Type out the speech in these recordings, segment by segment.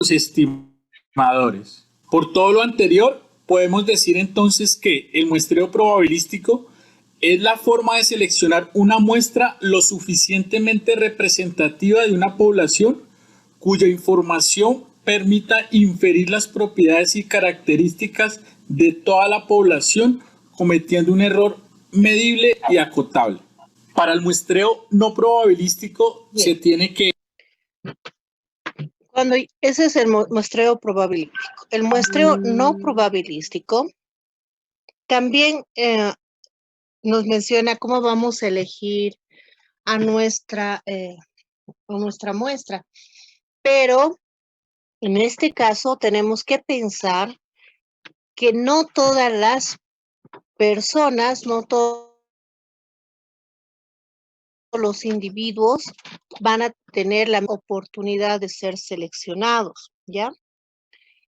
los estimadores. Por todo lo anterior, podemos decir entonces que el muestreo probabilístico es la forma de seleccionar una muestra lo suficientemente representativa de una población cuya información permita inferir las propiedades y características de toda la población cometiendo un error medible y acotable. Para el muestreo no probabilístico se tiene que... Ese es el muestreo probabilístico. El muestreo no probabilístico también nos menciona cómo vamos a elegir a nuestra muestra. Pero en este caso tenemos que pensar que no todas las personas, no todos los individuos van a tener la oportunidad de ser seleccionados, ¿ya?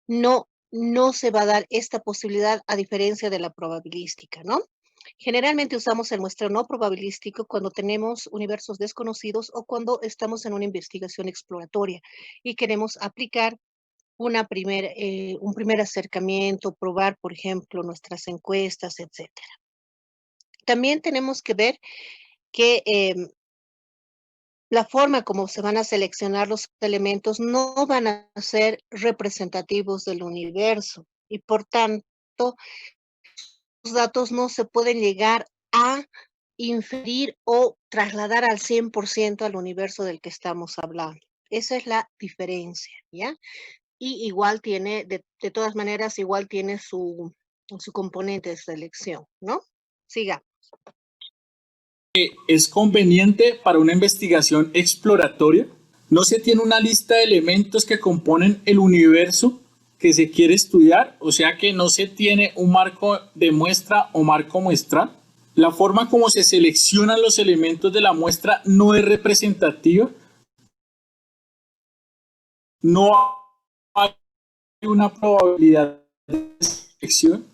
No se va a dar esta posibilidad a diferencia de la probabilística, ¿no? Generalmente usamos el muestreo no probabilístico cuando tenemos universos desconocidos o cuando estamos en una investigación exploratoria y queremos aplicar un primer acercamiento, probar, por ejemplo, nuestras encuestas, etcétera. También tenemos que ver que la forma como se van a seleccionar los elementos no van a ser representativos del universo y por tanto los datos no se pueden llegar a inferir o trasladar al 100% al universo del que estamos hablando. Esa es la diferencia, ¿ya? Y igual tiene, de todas maneras, igual tiene su componente de selección, ¿no? Siga. Es conveniente para una investigación exploratoria. No se tiene una lista de elementos que componen el universo que se quiere estudiar, o sea que no se tiene un marco de muestra o marco muestral. La forma como se seleccionan los elementos de la muestra no es representativa. No hay una probabilidad de selección.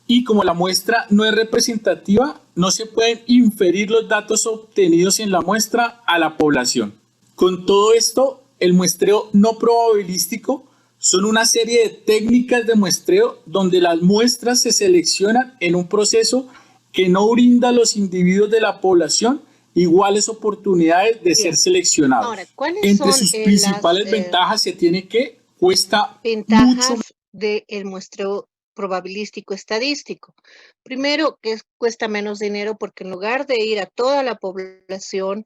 Y como la muestra no es representativa, no se pueden inferir los datos obtenidos en la muestra a la población. Con todo esto, el muestreo no probabilístico son una serie de técnicas de muestreo donde las muestras se seleccionan en un proceso que no brinda a los individuos de la población iguales oportunidades de ser seleccionados. Ahora, ¿cuáles Entre son sus principales ventajas se tiene que cuesta ventajas mucho del muestreo probabilístico estadístico? Primero, que cuesta menos dinero porque en lugar de ir a toda la población,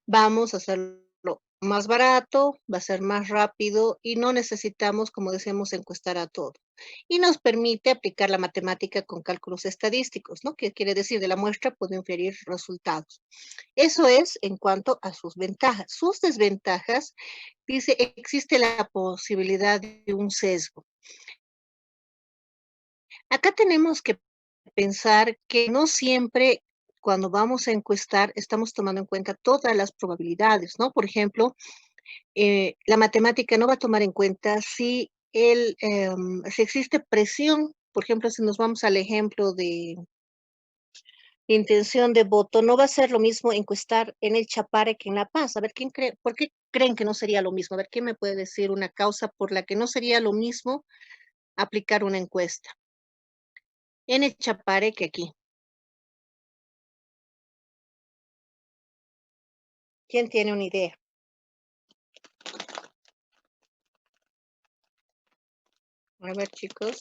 vamos a hacerlo más barato, va a ser más rápido y no necesitamos, como decíamos, encuestar a todo. Y nos permite aplicar la matemática con cálculos estadísticos, ¿no? Que quiere decir, de la muestra puedo inferir resultados. Eso es en cuanto a sus ventajas. Sus desventajas, dice, existe la posibilidad de un sesgo. Acá tenemos que pensar que no siempre cuando vamos a encuestar estamos tomando en cuenta todas las probabilidades, ¿no? Por ejemplo, la matemática no va a tomar en cuenta si existe presión. Por ejemplo, si nos vamos al ejemplo de intención de voto, no va a ser lo mismo encuestar en el Chapare que en La Paz. A ver, ¿por qué creen que no sería lo mismo? A ver, ¿quién me puede decir una causa por la que no sería lo mismo aplicar una encuesta en el Chapare que aquí? ¿Quién tiene una idea? A ver, chicos.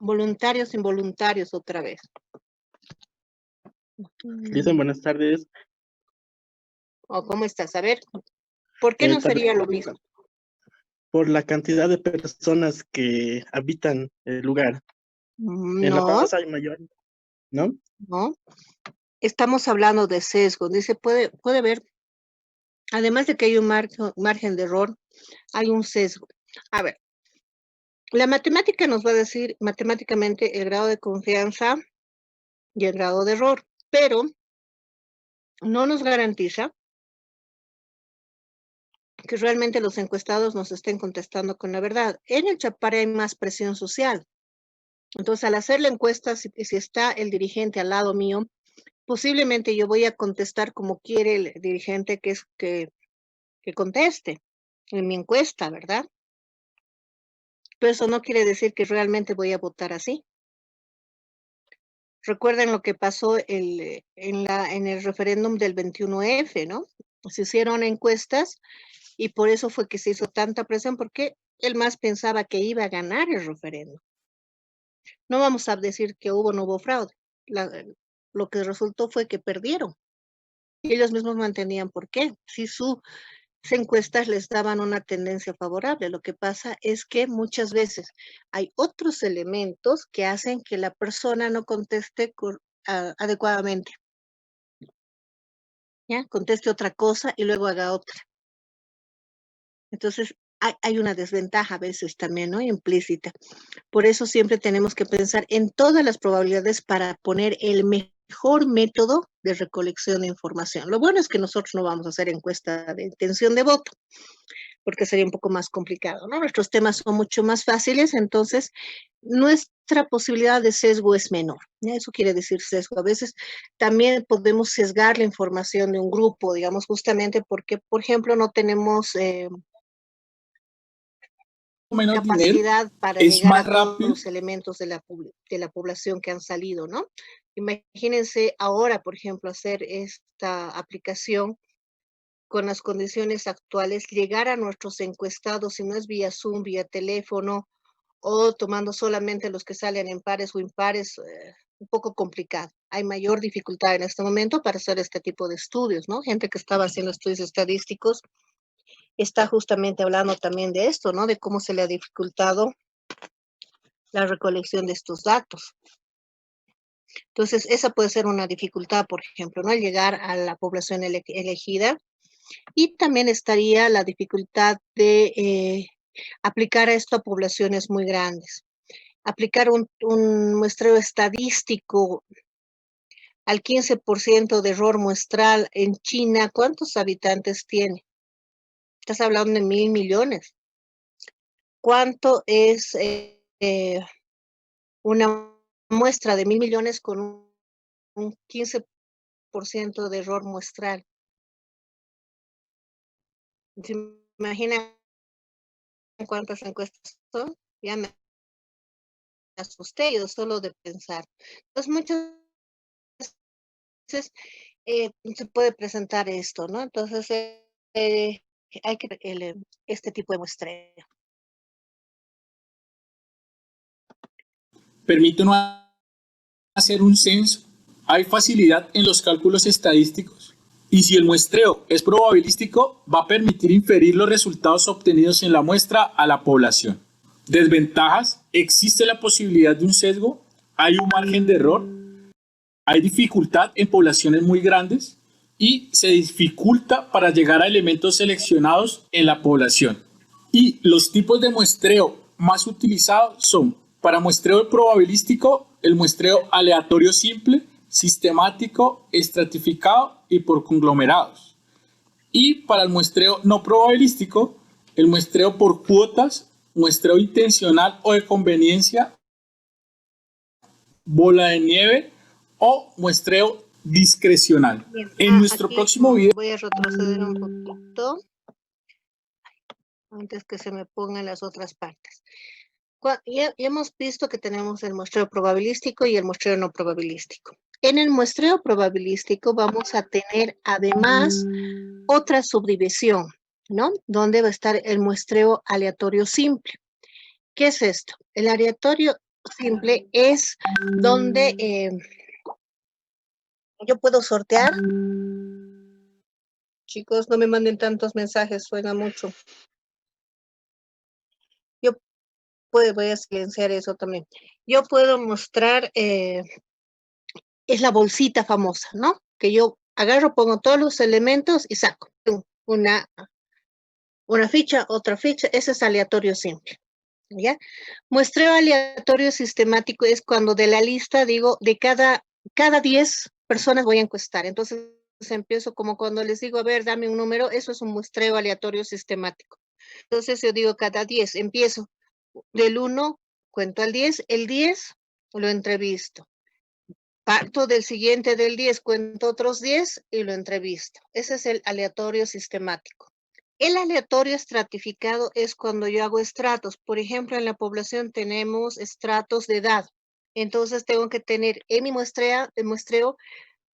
Voluntarios, involuntarios, otra vez. Dicen buenas tardes. ¿Cómo estás? A ver, ¿por qué no sería lo mismo? Por la cantidad de personas que habitan el lugar. En La No, Paz hay mayor, ¿no? no. Estamos hablando de sesgo. Dice, puede ver, además de que hay un margen de error, hay un sesgo. A ver, la matemática nos va a decir matemáticamente el grado de confianza y el grado de error, pero no nos garantiza que realmente los encuestados nos estén contestando con la verdad. En el Chapare hay más presión social. Entonces, al hacer la encuesta, si está el dirigente al lado mío, posiblemente yo voy a contestar como quiere el dirigente que conteste en mi encuesta, ¿verdad? Pero eso no quiere decir que realmente voy a votar así. Recuerden lo que pasó en el referéndum del 21F, ¿no? Se hicieron encuestas y por eso fue que se hizo tanta presión, porque el MAS pensaba que iba a ganar el referéndum. No vamos a decir que no hubo fraude. Lo que resultó fue que perdieron. Y ellos mismos no entendían por qué. Si sus encuestas les daban una tendencia favorable, lo que pasa es que muchas veces hay otros elementos que hacen que la persona no conteste adecuadamente. ¿Ya? Conteste otra cosa y luego haga otra. Entonces, hay una desventaja a veces también, ¿no? Implícita. Por eso siempre tenemos que pensar en todas las probabilidades para poner el mejor método de recolección de información. Lo bueno es que nosotros no vamos a hacer encuesta de intención de voto, porque sería un poco más complicado, ¿no? Nuestros temas son mucho más fáciles, entonces nuestra posibilidad de sesgo es menor. ¿Ya? Eso quiere decir sesgo. A veces también podemos sesgar la información de un grupo, digamos, justamente porque, por ejemplo, no tenemos Menos dinero, capacidad para es llegar más a todos rápido. los elementos de la población que han salido, ¿no? Imagínense ahora, por ejemplo, hacer esta aplicación con las condiciones actuales, llegar a nuestros encuestados, si no es vía Zoom, vía teléfono, o tomando solamente los que salen en pares o impares, un poco complicado. Hay mayor dificultad en este momento para hacer este tipo de estudios, ¿no? Gente que estaba haciendo estudios estadísticos está justamente hablando también de esto, ¿no? De cómo se le ha dificultado la recolección de estos datos. Entonces, esa puede ser una dificultad, por ejemplo, ¿no? El llegar a la población elegida. Y también estaría la dificultad de aplicar a esto a poblaciones muy grandes. Aplicar un muestreo estadístico al 15% de error muestral en China, ¿cuántos habitantes tiene? Estás hablando de 1.000 millones. ¿Cuánto es una muestra de 1.000 millones con un 15% de error muestral? ¿Se imaginan cuántas encuestas son? Ya me asusté yo solo de pensar. Entonces, muchas veces se puede presentar esto, ¿no? Entonces, hay que este tipo de muestreo. Permite uno hacer un censo. Hay facilidad en los cálculos estadísticos. Y si el muestreo es probabilístico, va a permitir inferir los resultados obtenidos en la muestra a la población. Desventajas: existe la posibilidad de un sesgo, hay un margen de error, hay dificultad en poblaciones muy grandes y se dificulta para llegar a elementos seleccionados en la población. Y los tipos de muestreo más utilizados son: para muestreo probabilístico, el muestreo aleatorio simple, sistemático, estratificado y por conglomerados. Y para el muestreo no probabilístico, el muestreo por cuotas, muestreo intencional o de conveniencia, bola de nieve o muestreo discrecional. Bien, En nuestro aquí próximo video voy a retroceder un poquito antes que se me pongan las otras partes. Ya hemos visto que tenemos el muestreo probabilístico y el muestreo no probabilístico. En el muestreo probabilístico vamos a tener además otra subdivisión, ¿no? Donde va a estar el muestreo aleatorio simple. ¿Qué es esto? El aleatorio simple es donde yo puedo sortear. Chicos, no me manden tantos mensajes, suena mucho. Yo voy a silenciar eso también. Yo puedo mostrar, es la bolsita famosa, ¿no? Que yo agarro, pongo todos los elementos y saco una ficha, otra ficha, ese es aleatorio simple, ¿ya? Muestreo aleatorio sistemático es cuando de la lista digo, de cada 10 personas voy a encuestar, entonces empiezo como cuando les digo, a ver, dame un número, eso es un muestreo aleatorio sistemático. Entonces yo digo cada 10, empiezo del 1, cuento al 10, el 10 lo entrevisto. Parto del siguiente del 10, cuento otros 10 y lo entrevisto. Ese es el aleatorio sistemático. El aleatorio estratificado es cuando yo hago estratos. Por ejemplo, en la población tenemos estratos de edad. Entonces tengo que tener en mi muestreo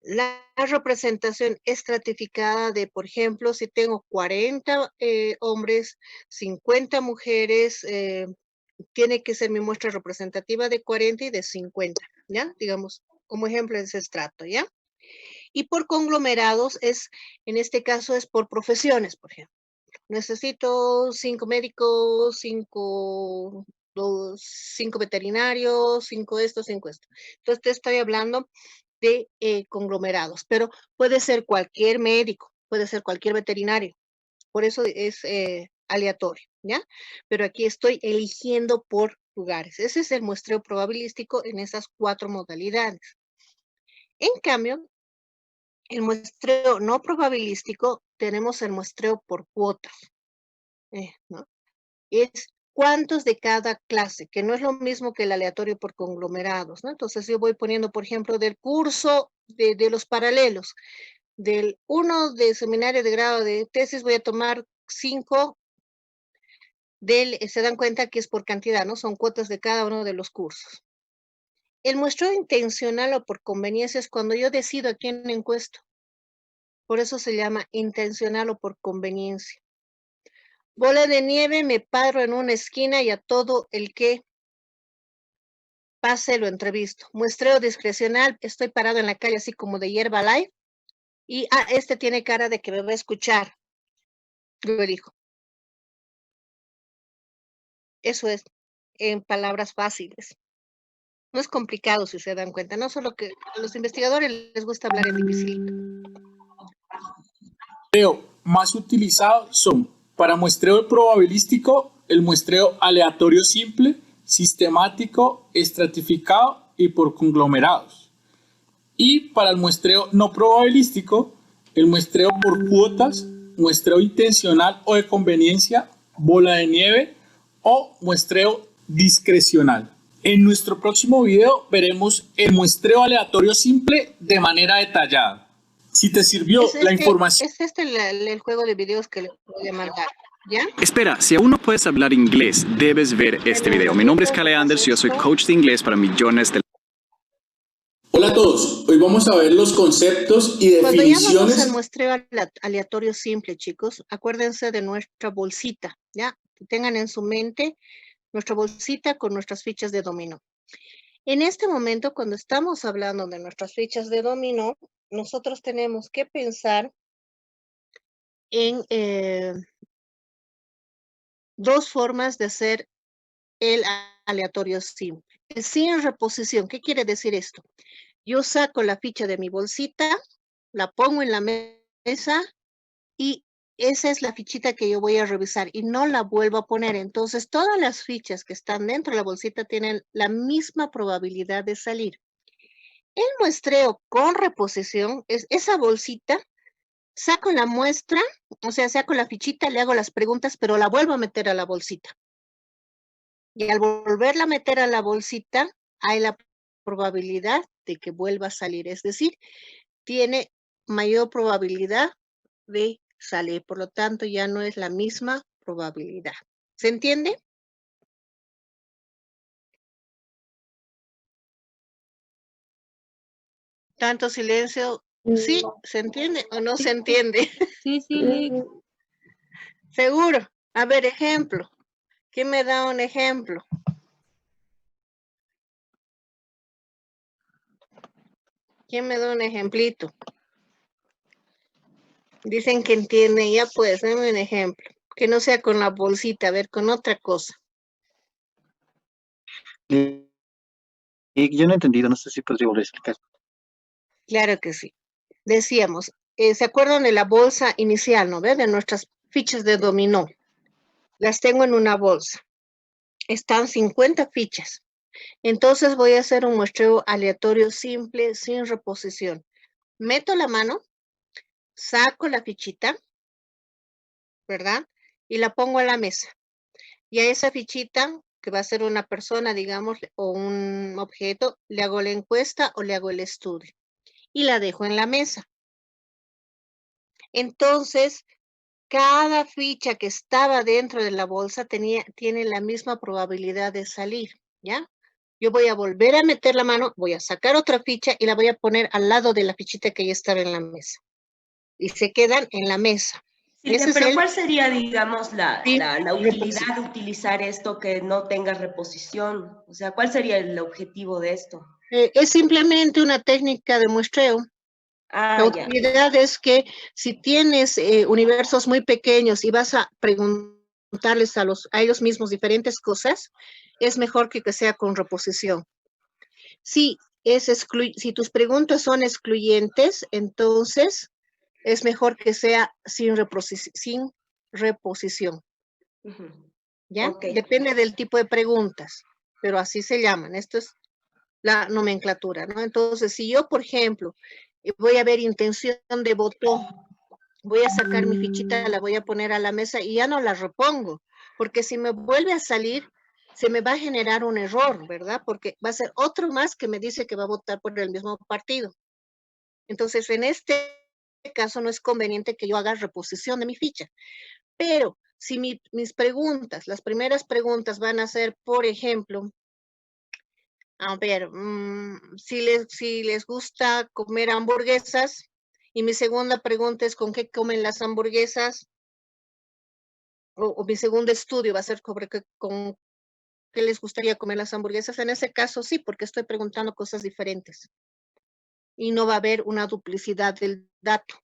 la representación estratificada de, por ejemplo, si tengo 40 hombres, 50 mujeres, tiene que ser mi muestra representativa de 40 y de 50, ¿ya? Digamos, como ejemplo ese estrato, ¿ya? Y por conglomerados en este caso es por profesiones, por ejemplo. Necesito 5 médicos, 5 veterinarios, 5 esto, 5 esto. Entonces te estoy hablando de conglomerados, pero puede ser cualquier médico, puede ser cualquier veterinario. Por eso es aleatorio, ¿ya? Pero aquí estoy eligiendo por lugares. Ese es el muestreo probabilístico en esas 4 modalidades. En cambio, el muestreo no probabilístico, tenemos el muestreo por cuotas, ¿no? Es cuántos de cada clase, que no es lo mismo que el aleatorio por conglomerados, ¿no? Entonces yo voy poniendo, por ejemplo, del curso de los paralelos, del 1 de seminario de grado de tesis voy a tomar 5 se dan cuenta que es por cantidad, ¿no? Son cuotas de cada uno de los cursos. El muestreo intencional o por conveniencia es cuando yo decido a quién encuesto. Por eso se llama intencional o por conveniencia. Bola de nieve, me paro en una esquina y a todo el que pase lo entrevisto. Muestreo discrecional, estoy parado en la calle así como de hierba live y este tiene cara de que me va a escuchar. Lo elijo. Eso es en palabras fáciles. No es complicado si se dan cuenta, no solo que a los investigadores les gusta hablar en dificilito. Más utilizados son para muestreo probabilístico el muestreo aleatorio simple, sistemático, estratificado y por conglomerados. Y para el muestreo no probabilístico, el muestreo por cuotas, muestreo intencional o de conveniencia, bola de nieve o muestreo discrecional. En nuestro próximo video veremos el muestreo aleatorio simple de manera detallada. Si te sirvió la información... Es el juego de videos que les voy a mandar, ¿ya? Espera, si aún no puedes hablar inglés, debes ver este video. Mi nombre es Kale Anders y yo soy coach de inglés para millones de... Hola a todos, hoy vamos a ver los conceptos y Cuando definiciones. llamamos al muestreo aleatorio simple, chicos, acuérdense de nuestra bolsita, ¿ya? Que tengan en su mente nuestra bolsita con nuestras fichas de dominó. En este momento, cuando estamos hablando de nuestras fichas de dominó, nosotros tenemos que pensar en dos formas de hacer el aleatorio simple. Sin reposición, ¿qué quiere decir esto? Yo saco la ficha de mi bolsita, la pongo en la mesa y esa es la fichita que yo voy a revisar y no la vuelvo a poner. Entonces, todas las fichas que están dentro de la bolsita tienen la misma probabilidad de salir. El muestreo con reposición es esa bolsita, saco la muestra, o sea, saco la fichita, le hago las preguntas, pero la vuelvo a meter a la bolsita. Y al volverla a meter a la bolsita, hay la probabilidad de que vuelva a salir. Es decir, tiene mayor probabilidad de salir. Por lo tanto, ya no es la misma probabilidad. ¿Se entiende? Tanto silencio. ¿Sí? ¿Se entiende o no se entiende? Sí, sí. Seguro. A ver, ejemplo. ¿Quién me da un ejemplo? ¿Quién me da un ejemplito? Dicen que entiende, ya pues, dame un ejemplo. Que no sea con la bolsita, a ver, con otra cosa. Yo no he entendido, no sé si podría volver a explicar. Claro que sí. Decíamos, ¿se acuerdan de la bolsa inicial, no ve? De nuestras fichas de dominó. Las tengo en una bolsa. Están 50 fichas. Entonces voy a hacer un muestreo aleatorio simple, sin reposición. Meto la mano, saco la fichita, ¿verdad? Y la pongo a la mesa. Y a esa fichita que va a ser una persona, digamos, o un objeto, le hago la encuesta o le hago el estudio y la dejo en la mesa. Entonces, cada ficha que estaba dentro de la bolsa tiene la misma probabilidad de salir, ¿ya? Yo voy a volver a meter la mano, voy a sacar otra ficha y la voy a poner al lado de la fichita que ya estaba en la mesa. Y se quedan en la mesa. Silvia, pero ¿cuál sería, digamos, la Sí, utilidad de utilizar esto que no tenga reposición? O sea, ¿cuál sería el objetivo de esto? Es simplemente una técnica de muestreo. La Ah, ya. utilidad es que si tienes universos muy pequeños y vas a preguntarles a ellos mismos diferentes cosas, es mejor que sea con reposición. Si tus preguntas son excluyentes, entonces es mejor que sea sin reposición. ¿Ya? Okay. Depende del tipo de preguntas, pero así se llaman. Esto es la nomenclatura, ¿no? Entonces, si yo, por ejemplo, voy a ver intención de voto, voy a sacar mi fichita, la voy a poner a la mesa y ya no la repongo, porque si me vuelve a salir, se me va a generar un error, ¿verdad? Porque va a ser otro más que me dice que va a votar por el mismo partido. Entonces, en este caso no es conveniente que yo haga reposición de mi ficha. Pero si mis preguntas, las primeras preguntas van a ser, por ejemplo, a ver, si les gusta comer hamburguesas, y mi segunda pregunta es ¿con qué comen las hamburguesas? O mi segundo estudio va a ser con qué les gustaría comer las hamburguesas. En ese caso sí, porque estoy preguntando cosas diferentes. Y no va a haber una duplicidad del dato.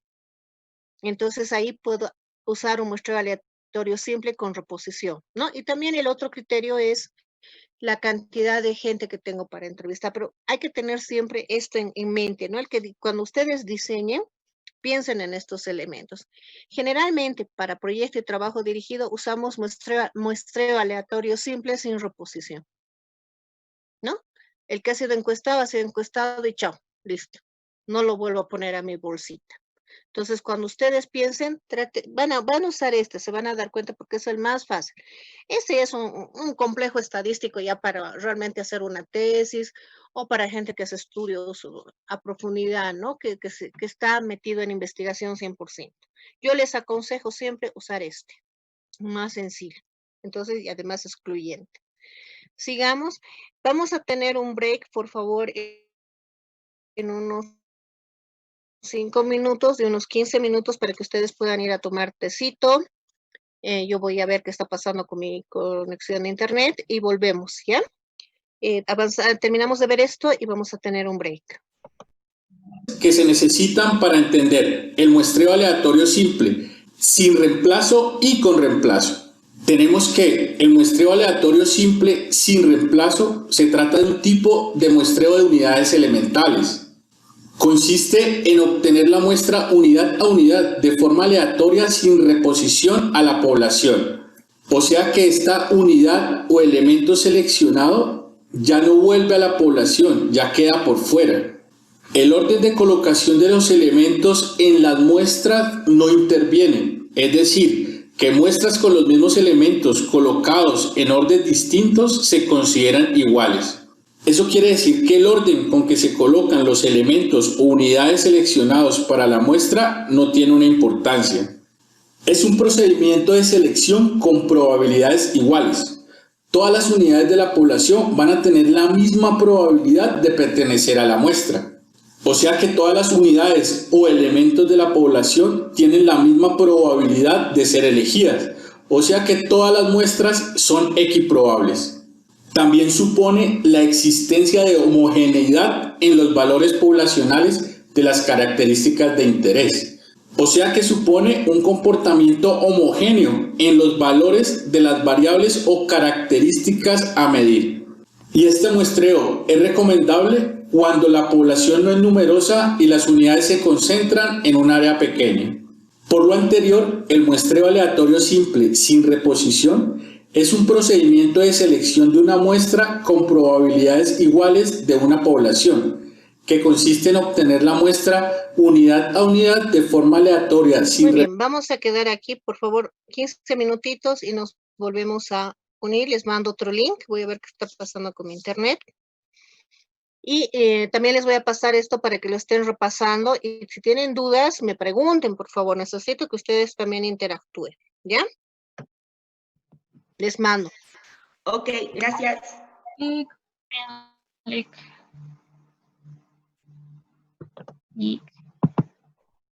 Entonces ahí puedo usar un muestreo aleatorio simple con reposición, ¿no? Y también el otro criterio es la cantidad de gente que tengo para entrevistar, pero hay que tener siempre esto en mente, ¿no? Cuando ustedes diseñen, piensen en estos elementos. Generalmente, para proyecto y trabajo dirigido, usamos muestreo aleatorio simple sin reposición, ¿no? El que ha sido encuestado y chao, listo. No lo vuelvo a poner a mi bolsita. Entonces, cuando ustedes piensen, van a usar se van a dar cuenta porque es el más fácil. Este es un complejo estadístico ya para realmente hacer una tesis o para gente que hace estudios a profundidad, ¿no? Que está metido en investigación 100%. Yo les aconsejo siempre usar más sencillo. Entonces, y además excluyente. Sigamos. Vamos a tener un break, por favor, en unos 5 minutos, de unos 15 minutos para que ustedes puedan ir a tomar tecito. Yo voy a ver qué está pasando con mi conexión de internet y volvemos, ¿ya? Terminamos de ver esto y vamos a tener un break. Que se necesitan para entender el muestreo aleatorio simple, sin reemplazo y con reemplazo. Tenemos que el muestreo aleatorio simple sin reemplazo se trata de un tipo de muestreo de unidades elementales. Consiste en obtener la muestra unidad a unidad de forma aleatoria sin reposición a la población. O sea que esta unidad o elemento seleccionado ya no vuelve a la población, ya queda por fuera. El orden de colocación de los elementos en las muestras no interviene, es decir, que muestras con los mismos elementos colocados en órdenes distintos se consideran iguales. Eso quiere decir que el orden con que se colocan los elementos o unidades seleccionados para la muestra no tiene una importancia. Es un procedimiento de selección con probabilidades iguales. Todas las unidades de la población van a tener la misma probabilidad de pertenecer a la muestra. O sea que todas las unidades o elementos de la población tienen la misma probabilidad de ser elegidas. O sea que todas las muestras son equiprobables. También supone la existencia de homogeneidad en los valores poblacionales de las características de interés. O sea que supone un comportamiento homogéneo en los valores de las variables o características a medir. Y este muestreo es recomendable cuando la población no es numerosa y las unidades se concentran en un área pequeña. Por lo anterior, el muestreo aleatorio simple sin reposición es un procedimiento de selección de una muestra con probabilidades iguales de una población, que consiste en obtener la muestra unidad a unidad de forma aleatoria. Muy bien, vamos a quedar aquí, por favor, 15 minutitos y nos volvemos a unir, les mando otro link. Voy a ver qué está pasando con mi internet. Y también les voy a pasar esto para que lo estén repasando. Y si tienen dudas, me pregunten, por favor. Necesito que ustedes también interactúen, ¿ya? Les mando. Ok, gracias. Clic. Clic. Y